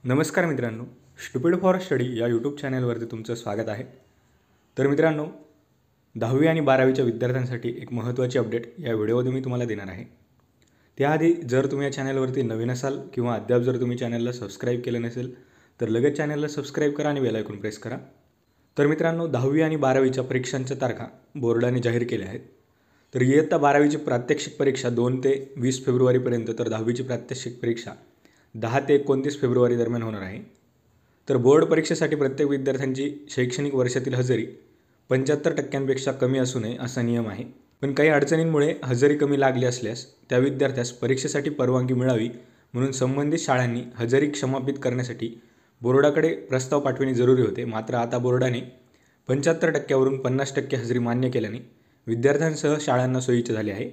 नमस्कार मित्रांनो, stupid for study या यूट्यूब चॅनलवरती तुमचं स्वागत आहे. तर मित्रांनो, 10वी आणि 12वीच्या विद्यार्थ्यांसाठी एक महत्त्वाची अपडेट या व्हिडिओमध्ये मी तुम्हाला देणार आहे. त्याआधी जर तुम्ही या चॅनलवरती नवीन असाल किंवा अद्याप जर तुम्ही चॅनलला सबस्क्राईब केलं नसेल तर लगेच चॅनलला सबस्क्राईब करा आणि बेल आयकॉन प्रेस करा. तर मित्रांनो, 10वी आणि 12वीच्या परीक्षांच्या तारखा बोर्डाने जाहीर केल्या आहेत. तर इयत्ता 12वीची प्रात्यक्षिक परीक्षा 2 ते 20 फेब्रुवारीपर्यंत, तर 10वीची प्रात्यक्षिक परीक्षा 10 ते 29 फेब्रुवारी दरम्यान होणार आहे. तर बोर्ड परीक्षेसाठी प्रत्येक विद्यार्थ्यांची शैक्षणिक वर्षातील हजेरी 75% कमी असू नये असा नियम आहे. पण काही अडचणींमुळे हजेरी कमी लागली असल्यास त्या विद्यार्थ्यास परीक्षेसाठी परवानगी मिळावी म्हणून संबंधित शाळांनी हजेरी क्षमापित करण्यासाठी बोर्डाकडे प्रस्ताव पाठविणे जरुरी होते. मात्र आता बोर्डाने 75%वरून 50% हजेरी मान्य केल्याने विद्यार्थ्यांसह शाळांना सोयीचे झाले आहे.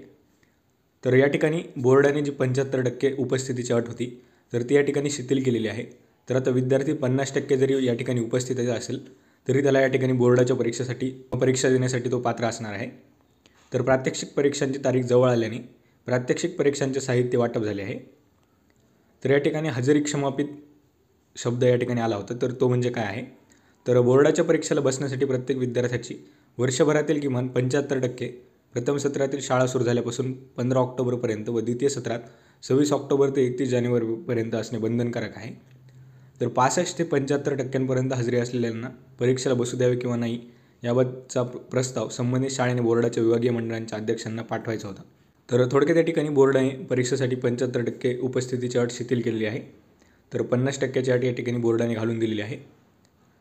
तर या ठिकाणी बोर्डाने जी 75% उपस्थितीची अट होती तर ती या ठिकाणी शिथिल केलेली आहे. तर आता विद्यार्थी 50% जरी या ठिकाणी उपस्थित असेल तरी त्याला या ठिकाणी बोर्डाच्या परीक्षा देण्यासाठी तो पात्र असणार आहे. तर प्रात्यक्षिक परीक्षांची तारीख जवळ आल्याने प्रात्यक्षिक परीक्षांचे साहित्य वाटप झाले आहे. तर या ठिकाणी हजेरी क्षमापित शब्द या ठिकाणी आला होता, तर तो म्हणजे काय आहे, तर बोर्डाच्या परीक्षेला बसण्यासाठी प्रत्येक विद्यार्थ्याची वर्षभरातील किमान 75% प्रथम सत्रातील शाळा सुरू झाल्यापासून 15 ऑक्टोबरपर्यंत व द्वितीय सत्रात 26 ऑक्टोबर ते 31 जानेवारीपर्यंत असणे बंधनकारक आहे. तर 65 ते 75% हजेरी असलेल्यांना परीक्षेला बसू द्यावे किंवा नाही याबाबतचा प्रस्ताव संबंधित शाळेने बोर्डाच्या विभागीय मंडळांच्या अध्यक्षांना पाठवायचा होता. तर थोडक्यात या ठिकाणी बोर्डाने परीक्षेसाठी 75% उपस्थितीची अट शिथिल केलेली आहे. तर 50%ची अट या ठिकाणी बोर्डाने घालून दिलेली आहे.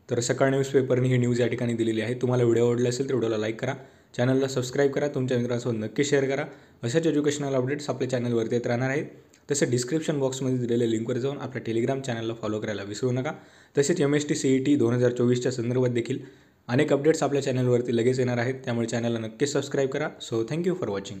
तर सकाळ न्यूजपेपरने ही न्यूज या ठिकाणी दिलेली आहे. तुम्हाला व्हिडिओ आवडला असेल तर व्हिडिओला लाईक करा, चॅनलला सबस्क्राईब करा, तुमच्या मित्रांसोबत नक्की शेअर करा. अशाच एज्युकेशनल अपडेट्स आपल्या चॅनलवरती येत राहणार आहेत. तसेच डिस्क्रिप्शन बॉक्समध्ये दिलेल्या लिंकवर जाऊन आपल्या टेलिग्राम चॅनलला फॉलो करायला विसरू नका. तसेच MST CET 2024च्या संदर्भात देखील अनेक अपडेट्स आपल्या चॅनलवरती लगेच येणार आहेत. त्यामुळे चॅनलला नक्कीच सबस्क्राईब करा. So thank you for watching.